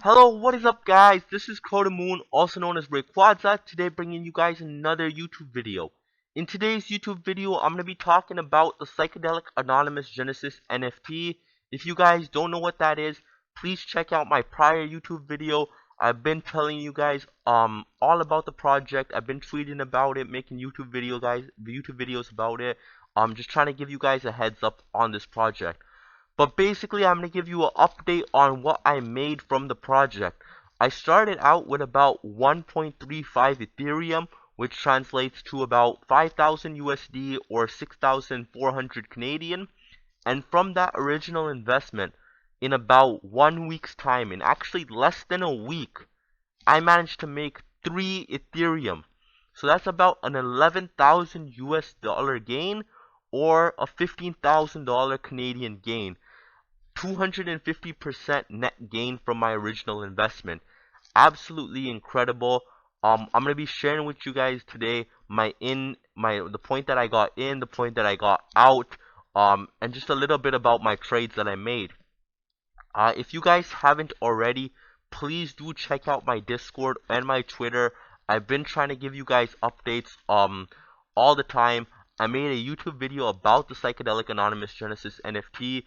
Hello, what is up guys? This is Crow the Moon, also known as Rayquaza, today bringing you guys another YouTube video. In today's YouTube video, I'm going to be talking about the Psychedelic Anonymous Genesis NFT. If you guys don't know what that is, please check out my prior YouTube video. I've been telling you guys all about the project. I've been tweeting about it, making YouTube videos about it. I'm just trying to give you guys a heads up on this project. But basically, I'm going to give you an update on what I made from the project. I started out with about 1.35 Ethereum, which translates to about 5,000 USD or 6,400 Canadian. And from that original investment, in about 1 week's time, in actually less than a week, I managed to make 3 Ethereum. So that's about an 11,000 US dollar gain or a $15,000 Canadian gain. 250% net gain from my original investment. Absolutely incredible. I'm gonna be sharing with you guys today the point that I got in, the point that I got out, and just a little bit about my trades that I made. If you guys haven't already, please do check out my Discord and my Twitter. I've been trying to give you guys updates all the time. I made a YouTube video about the Psychedelic Anonymous Genesis NFT.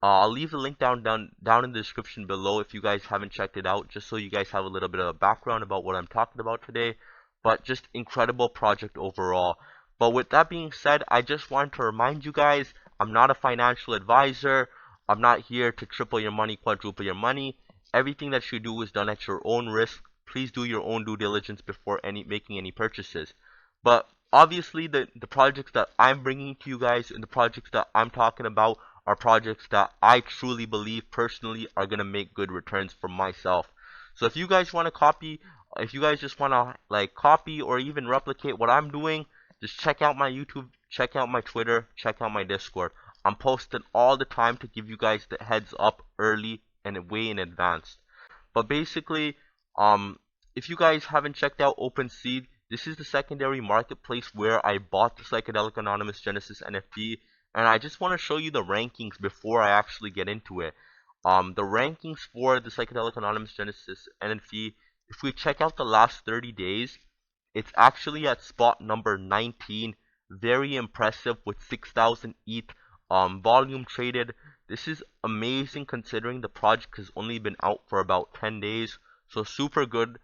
I'll leave the link down in the description below if you guys haven't checked it out, just so you guys have a little bit of a background about what I'm talking about today. But just incredible project overall. But with that being said, I just want to remind you guys, I'm not a financial advisor. I'm not here to triple your money, quadruple your money. Everything that you do is done at your own risk. Please do your own due diligence before making any purchases. But obviously, the projects that I'm bringing to you guys and the projects that I'm talking about are projects that I truly believe personally are going to make good returns for myself. So if you guys want to copy, if you guys just want to like copy or even replicate what I'm doing, just check out my YouTube, check out my Twitter, check out my Discord. I'm posting all the time to give you guys the heads up early and way in advance. But basically, if you guys haven't checked out OpenSea, this is the secondary marketplace where I bought the Psychedelic Anonymous Genesis NFT. And I just want to show you the rankings before I actually get into it. The rankings for the Psychedelic Anonymous Genesis NFT, if we check out the last 30 days, it's actually at spot number 19. Very impressive with 6,000 ETH volume traded. This is amazing considering the project has only been out for about 10 days. So super good,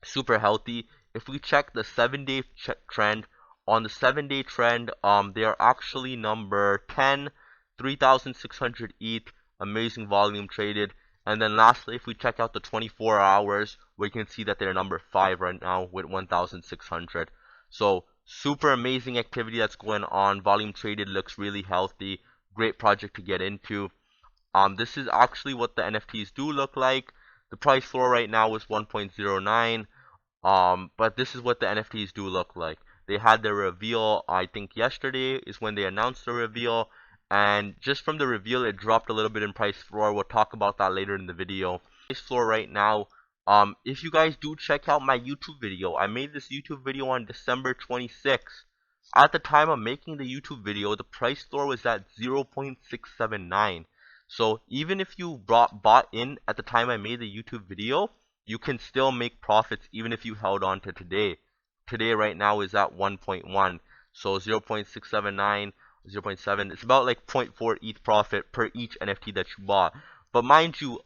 super healthy. If we check the 7-day trend, on the 7-day trend, they are actually number 10, 3,600 ETH, amazing volume traded. And then lastly, if we check out the 24 hours, we can see that they're number 5 right now with 1,600. So super amazing activity that's going on. Volume traded looks really healthy. Great project to get into. This is actually what the NFTs do look like. The price floor right now is 1.09. But this is what the NFTs do look like. They had their reveal, I think yesterday is when they announced the reveal, and just from the reveal it dropped a little bit in price floor. We'll talk about that later in the video. Price floor right now, if you guys do check out my YouTube video, I made this YouTube video on December 26th. At the time of making the YouTube video, the price floor was at 0.679. So even if you bought in at the time I made the YouTube video, you can still make profits even if you held on to today. Today right now is at 1.1, so 0.679, 0.7, it's about like 0.4 ETH profit per each NFT that you bought. But mind you,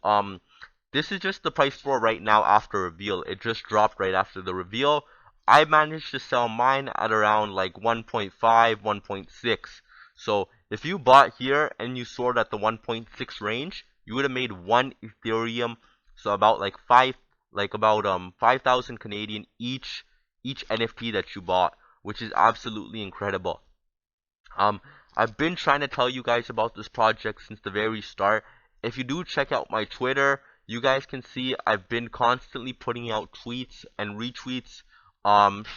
this is just the price floor right now after reveal. It just dropped right after the reveal. I managed to sell mine at around like 1.5, 1.6. So if you bought here and you sold at the 1.6 range, you would have made 1 Ethereum, so about like 5,000 Canadian each NFT that you bought, which is absolutely incredible. I've been trying to tell you guys about this project since the very start. If you do check out my Twitter, you guys can see I've been constantly putting out tweets and retweets.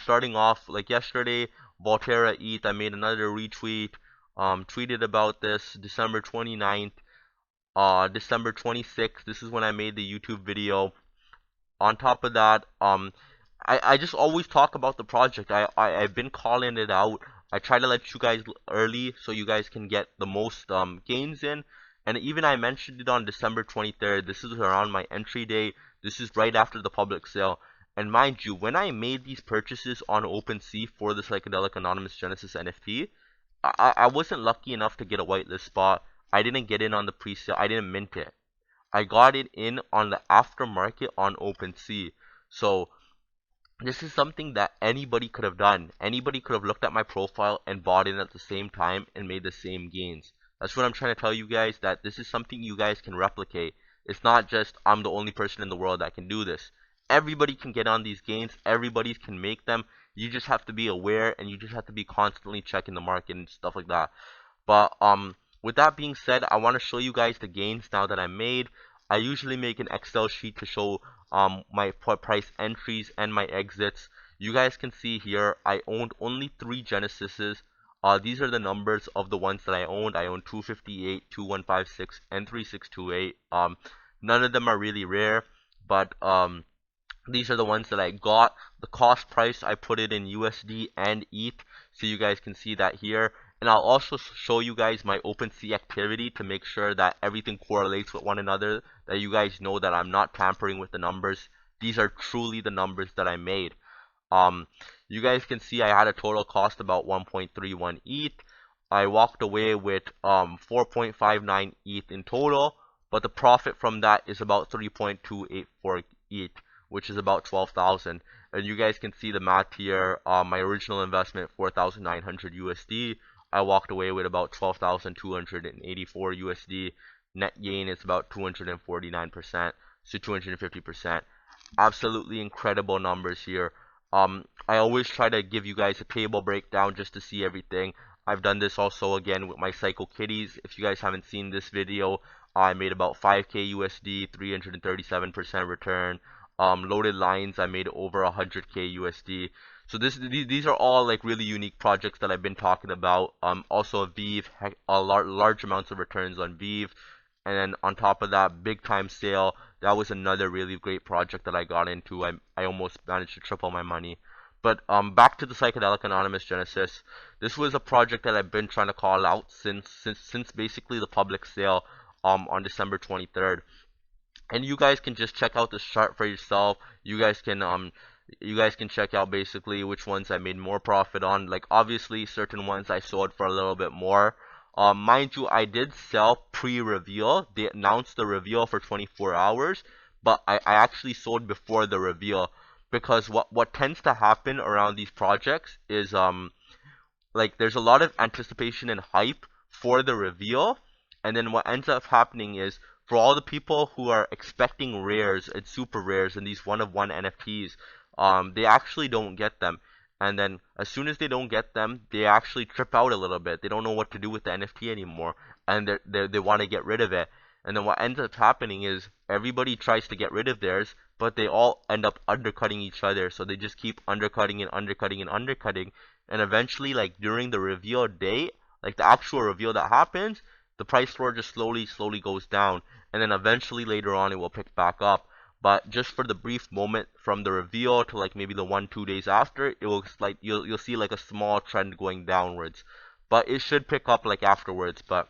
Starting off like yesterday, Volterra ETH, I made another retweet, tweeted about this December 29th, December 26th, this is when I made the YouTube video. On top of that, I just always talk about the project. I've been calling it out. I try to let you guys early so you guys can get the most gains in. And even I mentioned it on December 23rd. This is around my entry day. This is right after the public sale. And mind you, when I made these purchases on OpenSea for the Psychedelic Anonymous Genesis NFT, I wasn't lucky enough to get a whitelist spot. I didn't get in on the pre-sale. I didn't mint it. I got it in on the aftermarket on OpenSea. So this is something that anybody could have done. Anybody could have looked at my profile and bought in at the same time and made the same gains. That's what I'm trying to tell you guys, that this is something you guys can replicate. It's not just I'm the only person in the world that can do this. Everybody can get on these gains. Everybody can make them. You just have to be aware, and you just have to be constantly checking the market and stuff like that. But with that being said, I want to show you guys the gains now that I made. I usually make an Excel sheet to show my price entries and my exits. You guys can see here I owned only 3 Genesises. These are the numbers of the ones that I owned. I owned 258, 2156, and 3628. None of them are really rare, but these are the ones that I got. The cost price, I put it in USD and ETH, so you guys can see that here. And I'll also show you guys my OpenSea activity to make sure that everything correlates with one another, that you guys know that I'm not tampering with the numbers. These are truly the numbers that I made. You guys can see I had a total cost about 1.31 ETH. I walked away with 4.59 ETH in total, but the profit from that is about 3.284 ETH, which is about 12,000. And you guys can see the math here. My original investment, 4,900 USD. I walked away with about 12,284 USD. Net gain is about 249%, so 250%. Absolutely incredible numbers here. I always try to give you guys a table breakdown just to see everything. I've done this also again with my Psycho Kitties. If you guys haven't seen this video, I made about 5k USD, 337% return. Loaded lines, I made over 100k USD. So these are all like really unique projects that I've been talking about. Also Vive, large amounts of returns on Vive. And then on top of that, big time sale. That was another really great project that I got into. I almost managed to triple my money. But back to the Psychedelic Anonymous Genesis. This was a project that I've been trying to call out since basically the public sale on December 23rd. And you guys can just check out this chart for yourself. You guys can check out basically which ones I made more profit on. Like obviously certain ones I sold for a little bit more. Mind you, I did sell pre-reveal. They announced the reveal for 24 hours, but I actually sold before the reveal, because what tends to happen around these projects is like there's a lot of anticipation and hype for the reveal, and then what ends up happening is for all the people who are expecting rares and super rares and these one-of-one NFTs, they actually don't get them. And then as soon as they don't get them, they actually trip out a little bit. They don't know what to do with the NFT anymore, and they want to get rid of it. And then what ends up happening is everybody tries to get rid of theirs, but they all end up undercutting each other. So they just keep undercutting and undercutting and undercutting, and eventually, like during the reveal day, like the actual reveal that happens, the price floor just slowly goes down, and then eventually later on it will pick back up. But just for the brief moment from the reveal to like maybe the 1-2 days after, it will like you'll see like a small trend going downwards, but it should pick up like afterwards. But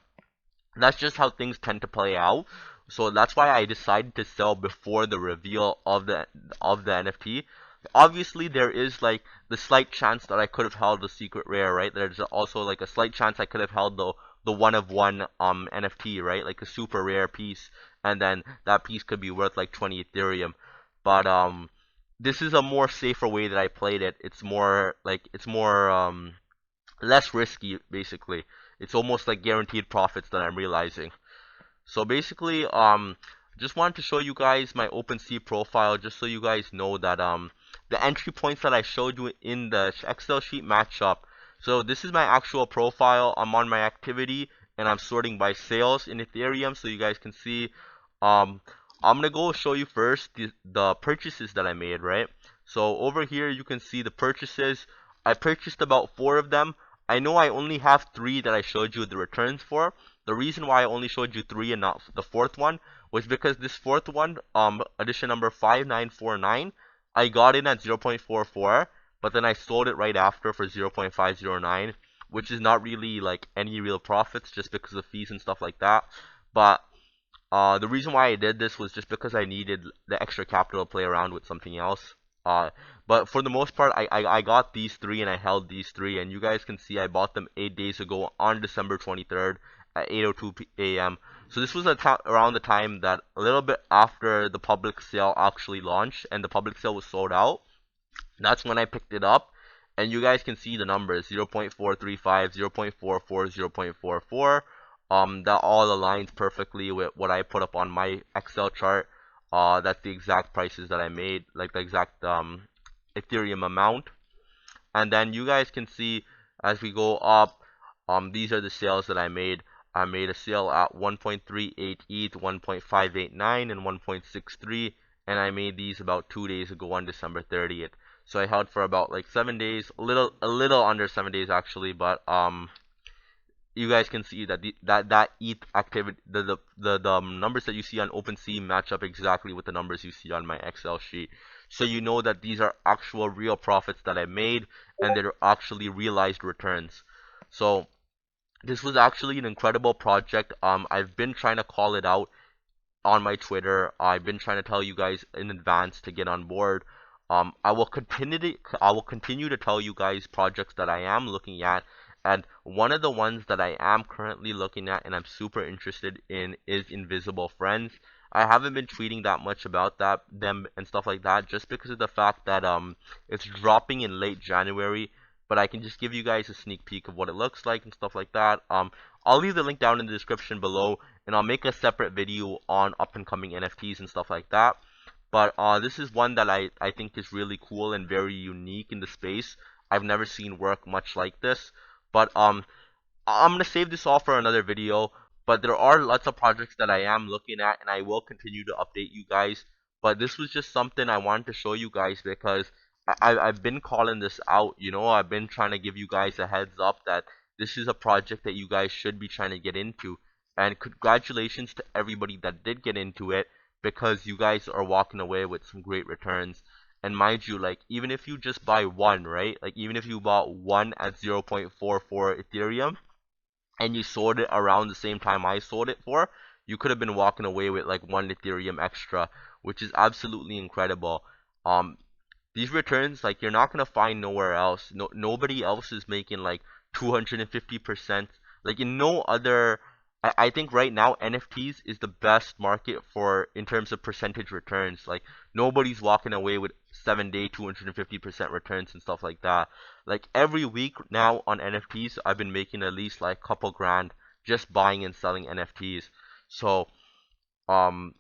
that's just how things tend to play out. So that's why I decided to sell before the reveal of the NFT. Obviously, there is like the slight chance that I could have held the secret rare, right? There's also like a slight chance I could have held the one-of-one NFT, right? Like a super rare piece, and then that piece could be worth like 20 Ethereum. But this is a more safer way that I played it. It's more less risky basically. It's almost like guaranteed profits that I'm realizing. So basically, just wanted to show you guys my OpenSea profile, just so you guys know that the entry points that I showed you in the Excel sheet match up. So this is my actual profile. I'm on my activity, and I'm sorting by sales in Ethereum, so you guys can see. I'm gonna go show you first the purchases that I made, right? So over here you can see the purchases. I purchased about 4 of them. I know I only have 3 that I showed you the returns for. The reason why I only showed you 3 and not the 4th one was because this 4th one, edition number 5949, I got in at 0.44, but then I sold it right after for 0.509, which is not really like any real profits just because of fees and stuff like that. But the reason why I did this was just because I needed the extra capital to play around with something else. Uh, but for the most part, I got these three and I held these three, and you guys can see I bought them 8 days ago on December 23rd at 8:02 a.m. So this was around the time that a little bit after the public sale actually launched, and the public sale was sold out. That's when I picked it up, and you guys can see the numbers 0.435, 0.44, 0.44. That all aligns perfectly with what I put up on my Excel chart. That's the exact prices that I made, like the exact Ethereum amount. And then you guys can see as we go up, these are the sales that I made. I made a sale at 1.38 ETH, 1.589, and 1.63, and I made these about 2 days ago on December 30th. So I held for about like 7 days, a little under 7 days actually, but you guys can see that that ETH activity, the numbers that you see on OpenSea match up exactly with the numbers you see on my Excel sheet. So you know that these are actual real profits that I made, and they're actually realized returns. So this was actually an incredible project. I've been trying to call it out on my Twitter. I've been trying to tell you guys in advance to get on board. I will continue to tell you guys projects that I am looking at, and one of the ones that I am currently looking at and I'm super interested in is Invisible Friends. I haven't been tweeting that much about them and stuff like that just because of the fact that it's dropping in late January, but I can just give you guys a sneak peek of what it looks like and stuff like that. I'll leave the link down in the description below, and I'll make a separate video on up and coming NFTs and stuff like that. But this is one that I think is really cool and very unique in the space. I've never seen work much like this. But I'm gonna save this all for another video. But there are lots of projects that I am looking at, and I will continue to update you guys. But this was just something I wanted to show you guys because I've been calling this out. I've been trying to give you guys a heads up that this is a project that you guys should be trying to get into. And congratulations to everybody that did get into it, because you guys are walking away with some great returns. And mind you, like, even if you just buy one, right? Like, even if you bought one at 0.44 Ethereum and you sold it around the same time I sold it for, you could have been walking away with like 1 Ethereum extra, which is absolutely incredible. Um, these returns, like, you're not gonna find nowhere else. Nobody else is making like 250%. Like, in no other, I think right now NFTs is the best market for in terms of percentage returns. Like, nobody's walking away with 7 day 250% returns and stuff like that. Like, every week now on NFTs, I've been making at least like couple grand just buying and selling NFTs. So um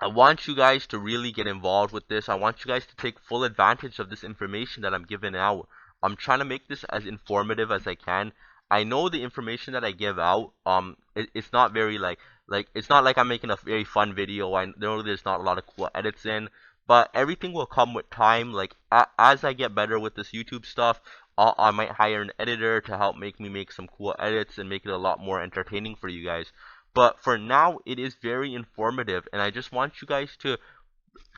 I want you guys to really get involved with this. I want you guys to take full advantage of this information that I'm giving out. I'm trying to make this as informative as I can. I know the information that I give out, it's not very like it's not like I'm making a very fun video. I know there's not a lot of cool edits in, but everything will come with time. Like as I get better with this YouTube stuff, I might hire an editor to help make me make some cool edits and make it a lot more entertaining for you guys. But for now, it is very informative, and I just want you guys to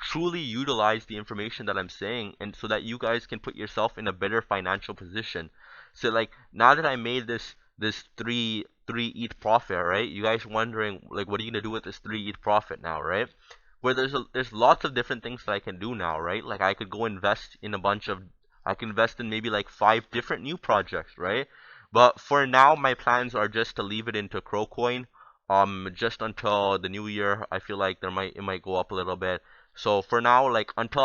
truly utilize the information that I'm saying, and so that you guys can put yourself in a better financial position. So like now that I made this three ETH profit, right? You guys are wondering like what are you gonna do with this 3 ETH profit now, right? Where there's lots of different things that I can do now, right? Like I could go invest in a bunch of I can invest in maybe like 5 different new projects, right? But for now, my plans are just to leave it into Crowcoin, just until the new year. I feel like it might go up a little bit. So for now, like until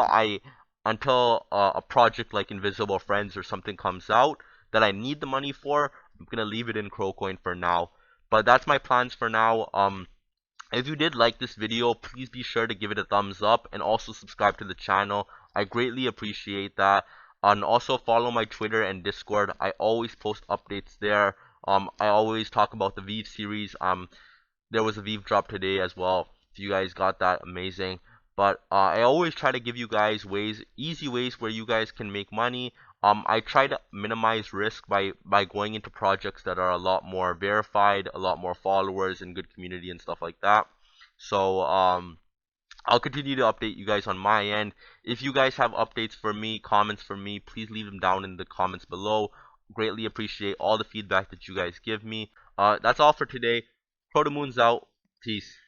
a project like Invisible Friends or something comes out that I need the money for, I'm gonna leave it in Crowcoin for now. But that's my plans for now. If you did like this video, please be sure to give it a thumbs up and also subscribe to the channel. I greatly appreciate that. And also follow my Twitter and Discord. I always post updates there. I always talk about the VEEV series. There was a VEEV drop today as well. If you guys got that, amazing. But I always try to give you guys easy ways where you guys can make money. I try to minimize risk by going into projects that are a lot more verified, a lot more followers, and good community and stuff like that. So I'll continue to update you guys on my end. If you guys have updates for me, comments for me, please leave them down in the comments below. Greatly appreciate all the feedback that you guys give me. That's all for today. Protomoon's out. Peace.